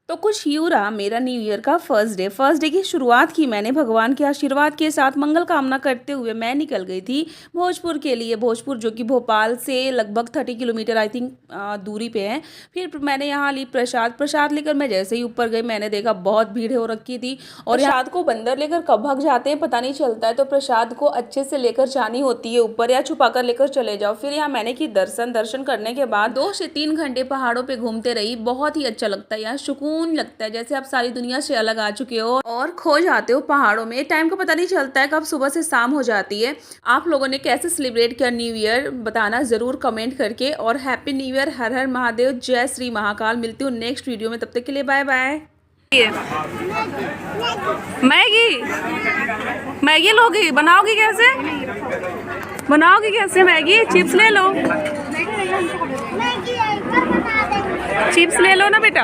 तो कुछ यूँ रहा मेरा न्यू ईयर का फर्स्ट डे की शुरुआत की मैंने भगवान के आशीर्वाद के साथ मंगल कामना करते हुए मैं निकल गई थी भोजपुर के लिए। भोजपुर जो कि भोपाल से लगभग 30 किलोमीटर आई थिंक दूरी पे है। फिर मैंने यहाँ ली प्रसाद लेकर मैं जैसे ही ऊपर गई मैंने देखा बहुत भीड़ हो रखी थी। और प्रसाद को बंदर लेकर कब भाग जाते हैं पता नहीं चलता है, तो प्रसाद को अच्छे से लेकर जानी होती है ऊपर या छुपा कर लेकर चले जाओ। फिर यहाँ मैंने की दर्शन करने के बाद 2 से 3 घंटे पहाड़ों पे घूमते रही। बहुत ही अच्छा लगता है यहाँ, सुकून लगता है जैसे आप सारी दुनिया से अलग आ चुके हो और खो जाते हो पहाड़ों में। टाइम का पता नहीं चलता है कब सुबह से शाम हो जाती है। आप लोगों ने कैसे सेलिब्रेट किया न्यू ईयर बताना जरूर कमेंट करके। और हैप्पी न्यू ईयर, हर हर महादेव, जय श्री महाकाल। मिलती हूँ नेक्स्ट वीडियो में, तब तक के लिए बाय बाय। मैगी लोगी? बनाओगी कैसे मैगी? चिप्स ले लो, चिप्स ले लो ना बेटा।